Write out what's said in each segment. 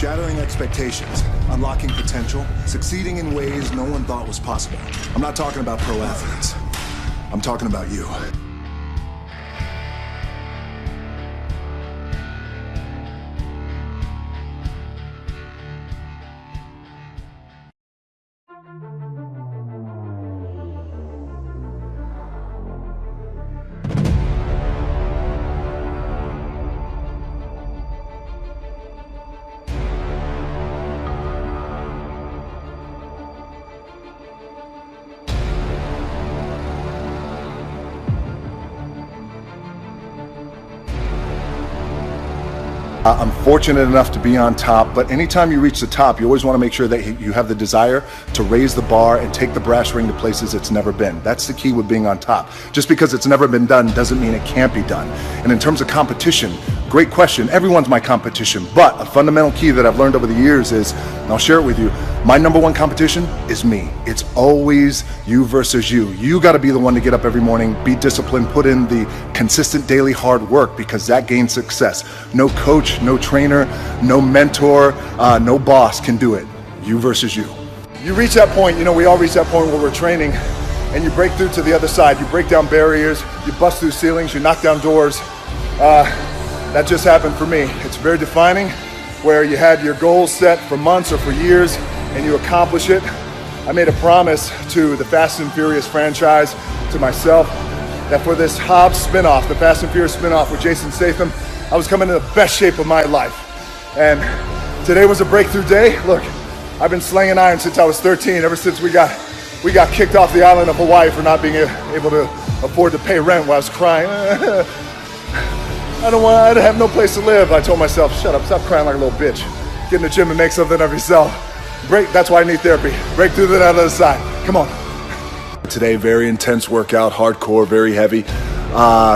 Shattering expectations, unlocking potential, succeeding in ways no one thought was possible. I'm not talking about pro athletes. I'm talking about you. I'm fortunate enough to be on top, but anytime you reach the top, you always want to make sure that you have the desire to raise the bar and take the brass ring to places it's never been. That's the key with being on top. Just because it's never been done doesn't mean it can't be done. And in terms of competition, great question. Everyone's my competition, but a fundamental key that I've learned over the years is, and I'll share it with you, my number one competition is me. It's always you versus you. You got to be the one to get up every morning, be disciplined, put in the consistent daily hard work, because that gains success. No coach, no trainer, no mentor, no boss can do it. You versus you. You reach that point, we all reach that point where we're training, and you break through to the other side. You break down barriers, you bust through ceilings, you knock down doors. That just happened for me. It's very defining, where you had your goals set for months or for years, and you accomplish it. I made a promise to the Fast and Furious franchise, to myself, that for this Hobbs spinoff, the Fast and Furious spinoff with Jason Statham, I was coming in the best shape of my life. And today was a breakthrough day. Look, I've been slinging iron since I was 13, ever since we got kicked off the island of Hawaii for not being able to afford to pay rent while I was crying. I have no place to live. I told myself, shut up, stop crying like a little bitch. Get in the gym and make something of yourself. That's why I need therapy. Break through to the other side. Come on. Today, very intense workout, hardcore, very heavy.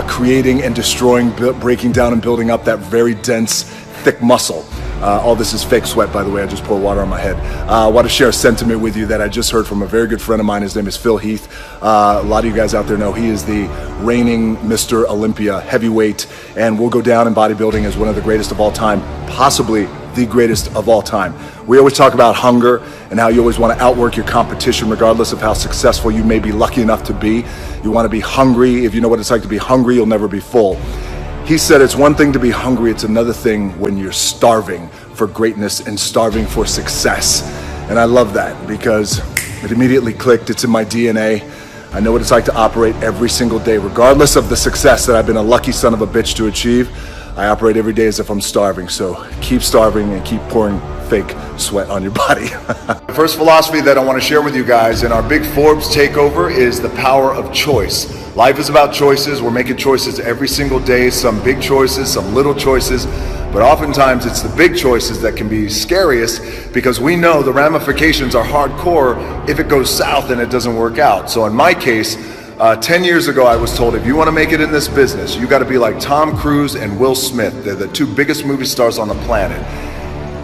Creating and destroying, breaking down and building up that very dense, thick muscle. All this is fake sweat, by the way. I just poured water on my head. I want to share a sentiment with you that I just heard from a very good friend of mine. His name is Phil Heath. A lot of you guys out there know he is the reigning Mr. Olympia heavyweight, and will go down in bodybuilding as one of the greatest of all time, possibly the greatest of all time. We always talk about hunger and how you always want to outwork your competition regardless of how successful you may be lucky enough to be. You want to be hungry. If you know what it's like to be hungry, you'll never be full. He said it's one thing to be hungry, it's another thing when you're starving for greatness and starving for success. And I love that because it immediately clicked. It's in my DNA. I know what it's like to operate every single day, regardless of the success that I've been a lucky son of a bitch to achieve. I operate every day as if I'm starving, so keep starving and keep pouring fake sweat on your body. The first philosophy that I want to share with you guys in our big Forbes takeover is the power of choice. Life is about choices. We're making choices every single day, some big choices, some little choices, but oftentimes it's the big choices that can be scariest, because we know the ramifications are hardcore if it goes south and it doesn't work out. So in my case, 10 years ago, I was told, if you want to make it in this business, you got to be like Tom Cruise and Will Smith. They're the two biggest movie stars on the planet.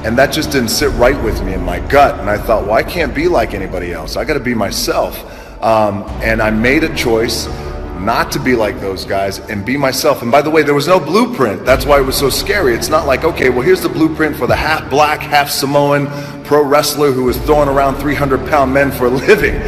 And that just didn't sit right with me in my gut. And I thought, well, I can't be like anybody else. I got to be myself. And I made a choice not to be like those guys and be myself. And by the way, there was no blueprint. That's why it was so scary. It's not like, okay, well, here's the blueprint for the half black, half Samoan pro wrestler who is throwing around 300-pound men for a living.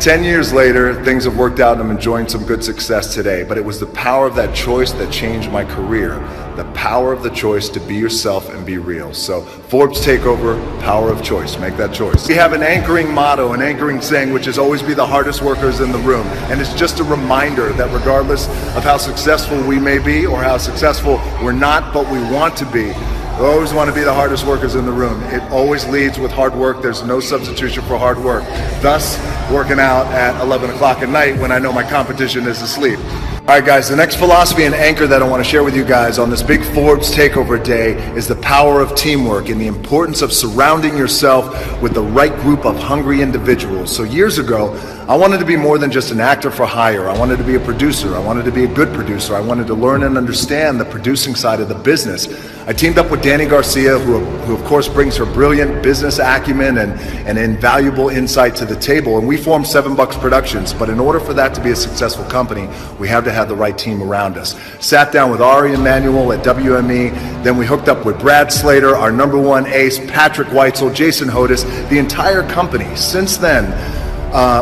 10 years later, things have worked out and I'm enjoying some good success today. But it was the power of that choice that changed my career. The power of the choice to be yourself and be real. So Forbes Takeover, power of choice. Make that choice. We have an anchoring motto, an anchoring saying, which is always be the hardest workers in the room. And it's just a reminder that regardless of how successful we may be or how successful we're not, but we want to be, we always want to be the hardest workers in the room. It always leads with hard work. There's no substitution for hard work. Thus, working out at 11 o'clock at night when I know my competition is asleep. All right, guys, the next philosophy and anchor that I want to share with you guys on this big Forbes Takeover Day is the power of teamwork and the importance of surrounding yourself with the right group of hungry individuals. So years ago, I wanted to be more than just an actor for hire. I wanted to be a producer. I wanted to be a good producer. I wanted to learn and understand the producing side of the business. I teamed up with Danny Garcia, who of course brings her brilliant business acumen and invaluable insight to the table. And we formed $7 Productions. But in order for that to be a successful company, we have to have the right team around us. Sat down with Ari Emanuel at WME. Then we hooked up with Brad Slater, our #1 ace, Patrick Weitzel, Jason Hodis, the entire company. Since then,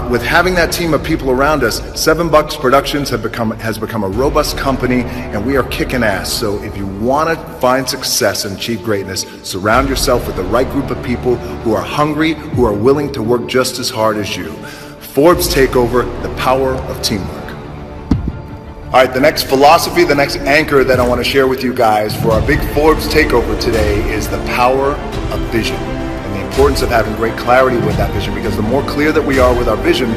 with having that team of people around us, $7 Productions has become a robust company, and we are kicking ass. So if you want to find success and achieve greatness, surround yourself with the right group of people who are hungry, who are willing to work just as hard as you. Forbes Takeover, the power of teamwork. All right, the next philosophy, the next anchor that I want to share with you guys for our big Forbes Takeover today is the power of vision. The importance of having great clarity with that vision, because the more clear that we are with our vision,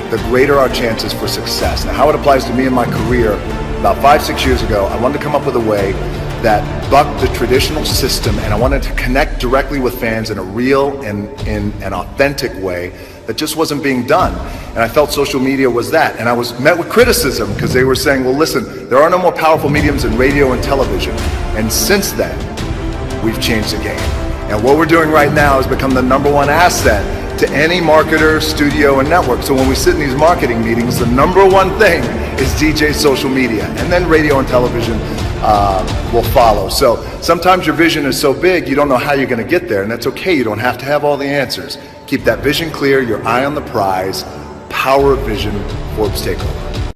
the greater our chances for success. Now, how it applies to me in my career, about 5-6 years ago, I wanted to come up with a way that bucked the traditional system, and I wanted to connect directly with fans in a real and in an authentic way that just wasn't being done. And I felt social media was that. And I was met with criticism because they were saying, well, listen, there are no more powerful mediums in radio and television. And since then, we've changed the game. And what we're doing right now is become the #1 asset to any marketer, studio, and network. So when we sit in these marketing meetings, the #1 thing is DJ social media, and then radio and television will follow. So sometimes your vision is so big, you don't know how you're gonna get there, and that's okay. You don't have to have all the answers. Keep that vision clear, your eye on the prize. Power of vision, Forbes Takeover.